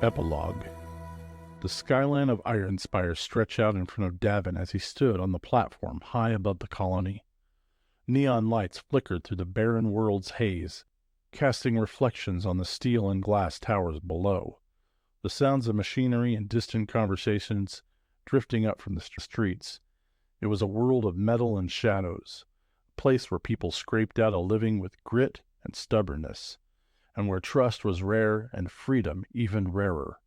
Epilogue. The skyline of Ironspire stretched out in front of Davin as he stood on the platform high above the colony. Neon lights flickered through the barren world's haze, casting reflections on the steel and glass towers below. The sounds of machinery and distant conversations drifting up from the streets. It was a world of metal and shadows, a place where people scraped out a living with grit and stubbornness, and where trust was rare and freedom even rarer.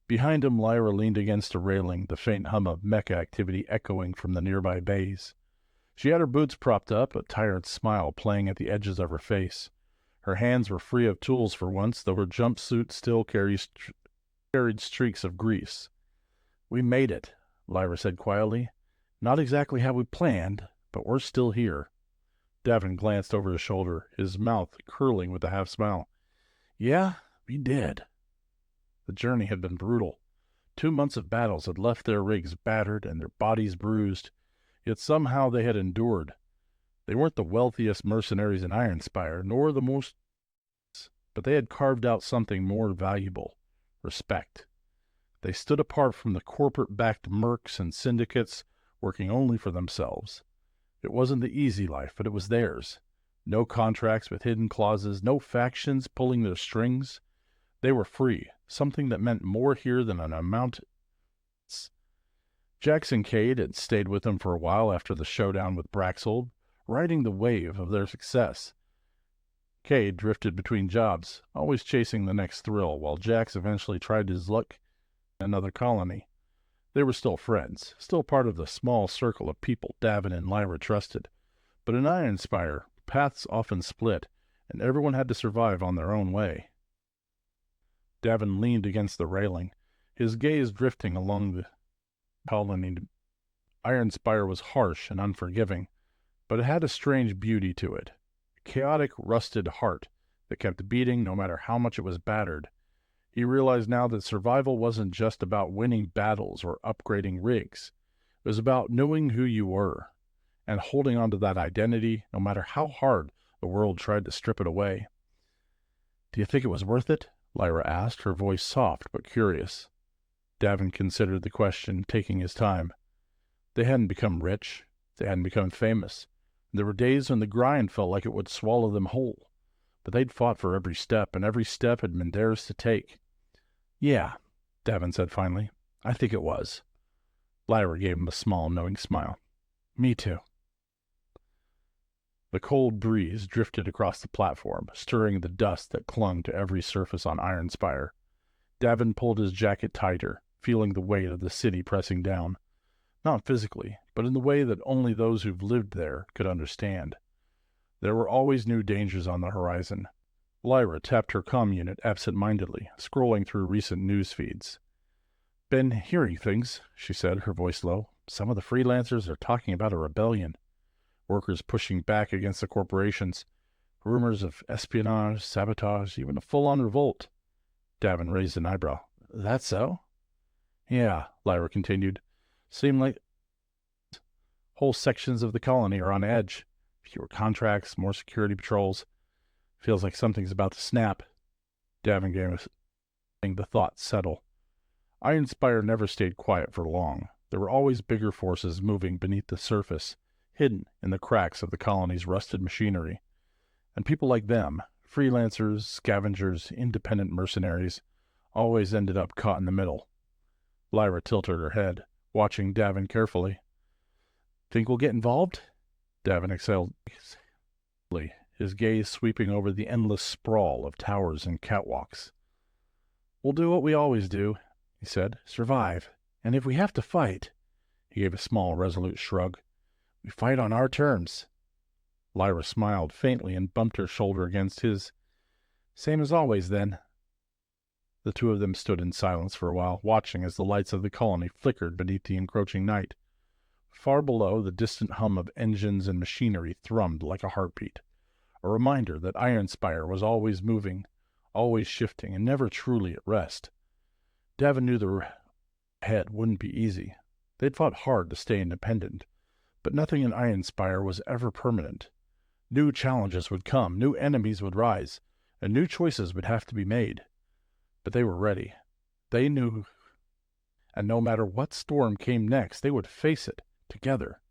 Behind him, Lyra leaned against a railing, the faint hum of mecha activity echoing from the nearby bays. She had her boots propped up, a tired smile playing at the edges of her face. Her hands were free of tools for once, though her jumpsuit still carried streaks of grease. "We made it," Lyra said quietly. "Not exactly how we planned, but we're still here." Davin glanced over his shoulder, his mouth curling with a half-smile. "Yeah, we did." The journey had been brutal. 2 months of battles had left their rigs battered and their bodies bruised, yet somehow they had endured. They weren't the wealthiest mercenaries in Ironspire, nor the most, but they had carved out something more valuable: respect. They stood apart from the corporate-backed mercs and syndicates working only for themselves. It wasn't the easy life, but it was theirs. No contracts with hidden clauses, no factions pulling their strings. They were free, something that meant more here than an amount. Jackson Cade had stayed with them for a while after the showdown with Braxold, riding the wave of their success. Cade drifted between jobs, always chasing the next thrill, while Jax eventually tried his luck in another colony. They were still friends, still part of the small circle of people Davin and Lira trusted. But in Ironspire, paths often split, and everyone had to survive on their own way. Davin leaned against the railing, his gaze drifting along the colony. Ironspire was harsh and unforgiving, but it had a strange beauty to it, a chaotic, rusted heart that kept beating no matter how much it was battered. He realized now that survival wasn't just about winning battles or upgrading rigs. It was about knowing who you were, and holding on to that identity no matter how hard the world tried to strip it away. "Do you think it was worth it?" Lyra asked, her voice soft but curious. Davin considered the question, taking his time. They hadn't become rich. They hadn't become famous. There were days when the grind felt like it would swallow them whole. But they'd fought for every step, and every step had been theirs to take. "Yeah," Davin said finally. "I think it was." Lyra gave him a small, knowing smile. "Me too." The cold breeze drifted across the platform, stirring the dust that clung to every surface on Ironspire. Davin pulled his jacket tighter, feeling the weight of the city pressing down. Not physically, but in the way that only those who've lived there could understand. There were always new dangers on the horizon. Lyra tapped her comm unit absent-mindedly, scrolling through recent news feeds. "Been hearing things," she said, her voice low. "Some of the freelancers are talking about a rebellion. Workers pushing back against the corporations. Rumors of espionage, sabotage, even a full-on revolt." Davin raised an eyebrow. "That so?" "Yeah," Lyra continued. "Seem like whole sections of the colony are on edge. Fewer contracts, more security patrols. Feels like something's about to snap." Davin gave us the thought settle. Ironspire never stayed quiet for long. There were always bigger forces moving beneath the surface, hidden in the cracks of the colony's rusted machinery. And people like them, freelancers, scavengers, independent mercenaries, always ended up caught in the middle. Lyra tilted her head, watching Davin carefully. "Think we'll get involved?" Davin exhaled, his gaze sweeping over the endless sprawl of towers and catwalks. "We'll do what we always do," he said. "Survive. And if we have to fight—" He gave a small, resolute shrug. "We fight on our terms." Lyra smiled faintly and bumped her shoulder against his. "Same as always, then." The two of them stood in silence for a while, watching as the lights of the colony flickered beneath the encroaching night. Far below, the distant hum of engines and machinery thrummed like a heartbeat, a reminder that Ironspire was always moving, always shifting, and never truly at rest. Davin knew the road ahead wouldn't be easy. They'd fought hard to stay independent, but nothing in Ironspire was ever permanent. New challenges would come, new enemies would rise, and new choices would have to be made. But they were ready. They knew, and no matter what storm came next, they would face it together.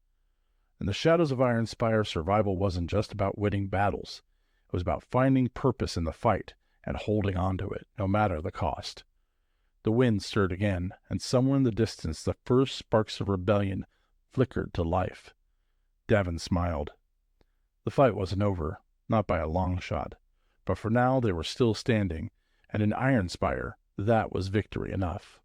In the shadows of Ironspire, survival wasn't just about winning battles. It was about finding purpose in the fight and holding on to it, no matter the cost. The wind stirred again, and somewhere in the distance the first sparks of rebellion flickered to life. Davin smiled. The fight wasn't over, not by a long shot, but for now they were still standing, and in Ironspire that was victory enough.